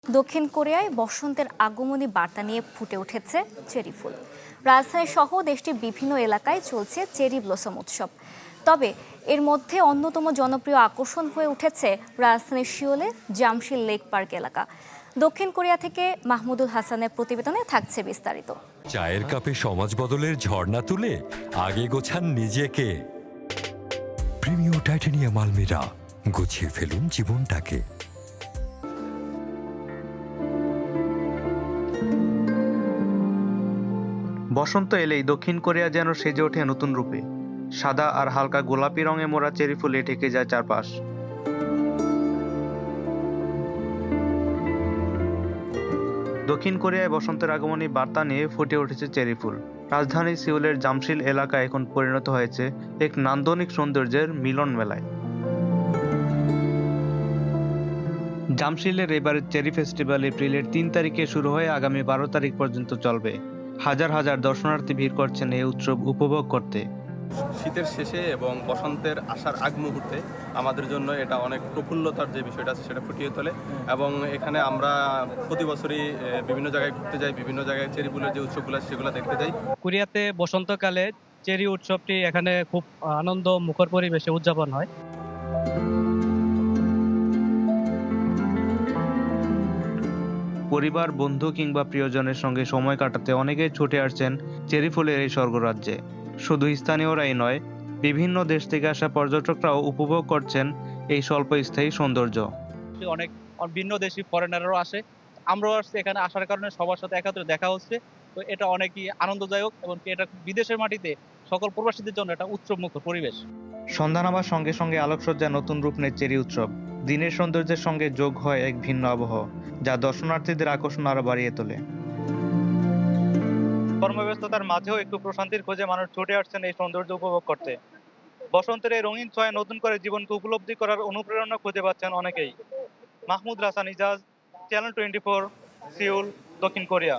দক্ষিণ কোরিয়ায় বসন্তের আগমনী বার্তা নিয়ে ফুটে উঠেছে চেরি ফুল। রাজধানী সহ দেশটির বিভিন্ন এলাকায় চলছে চেরি ব্লসম উৎসব। তবে এর মধ্যে অন্যতম জনপ্রিয় আকর্ষণ হয়ে উঠেছে রাজধানীর সিওলে জামশিল লেক পার্ক এলাকা। দক্ষিণ কোরিয়া থেকে মাহমুদুল হাসানের প্রতিবেদনে থাকছে বিস্তারিত। চায়ের কাপে সমাজ বদলের ঝর্ণা তুলে আগে গোছান নিজেকে। প্রিমিয়ার টাইটানিয়াম আলমিরা, গুছিয়ে ফেলুন জীবনটাকে। বসন্ত এলেই দক্ষিণ কোরিয়া যেন সেজে ওঠে নতুন রূপে। সাদা আর হালকা গোলাপি রঙে মোড়া চেরি ফুলে ঢেকে যায় চারপাশ। দক্ষিণ কোরিয়ায় বসন্তের আগমনী বার্তা নিয়ে ফুটে উঠেছে চেরি ফুল। রাজধানী সিউলের জামশিল এলাকা এখন পরিণত হয়েছে এক নান্দনিক সৌন্দর্যের মিলন মেলায়। জামশিলের এবারের চেরি ফেস্টিভ্যাল এপ্রিলের 3 তারিখে শুরু হয়ে আগামী 12 তারিখ পর্যন্ত চলবে। হাজার হাজার দর্শনার্থী ভিড় করছেন এই উৎসব উপভোগ করতে। শীতের শেষে এবং বসন্তের আসার আগ মুহূর্তে আমাদের জন্য এটা অনেক প্রফুল্লতার যে বিষয়টা আছে সেটা ফুটিয়ে তোলে। এবং এখানে আমরা প্রতি বছরই বিভিন্ন জায়গায় ঘুরতে যাই, বিভিন্ন জায়গায় চেরি ফুলের যে উৎসবগুলো সেগুলো দেখতে যাই। কোরিয়াতে বসন্তকালে চেরি উৎসবটি এখানে খুব আনন্দ মুখর পরিবেশে উদযাপন হয়। পরিবার, বন্ধু কিংবা প্রিয়জনের সঙ্গে সময় কাটাতে অনেকেই ছুটে আসছেন চেরি ফুলের এই স্বর্গরাজ্যে। শুধু স্থানীয়রাই নয়, বিভিন্ন দেশ থেকে আসা পর্যটকরাও উপভোগ করছেন এই স্বল্পস্থায়ী সৌন্দর্য। অনেক ভিন্ন দেশি ফরেনারও আসে, আমরাও আসছি। এখানে আসার কারণে সবার সাথে একাত্রে দেখা হচ্ছে। তো এটা অনেকই আনন্দদায়ক এবং এটা বিদেশের মাটিতে সকল প্রবাসীদের জন্য একটা উৎসব মুখর পরিবেশ। সন্ধ্যা নামার সঙ্গে সঙ্গে আলোকসজ্জায় নতুন রূপ নেয় চেরি উৎসব। দিনের সৌন্দর্যের সঙ্গে যোগ হয় এক ভিন্ন আবহ, যা দর্শনার্থীদের আকর্ষণ আরো বাড়িয়ে তোলে। কর্মব্যস্ততার মাঝেও একটু প্রশান্তির খোঁজে মানুষ ছুটে আসছেন এই সৌন্দর্য উপভোগ করতে। বসন্তের এই রঙিন ছয়ে নতুন করে জীবনকে উপলব্ধি করার অনুপ্রেরণা খুঁজে পাচ্ছেন অনেকেই। মাহমুদ হাসান ইজাজ, চ্যানেল 24, সিউল, দক্ষিণ কোরিয়া।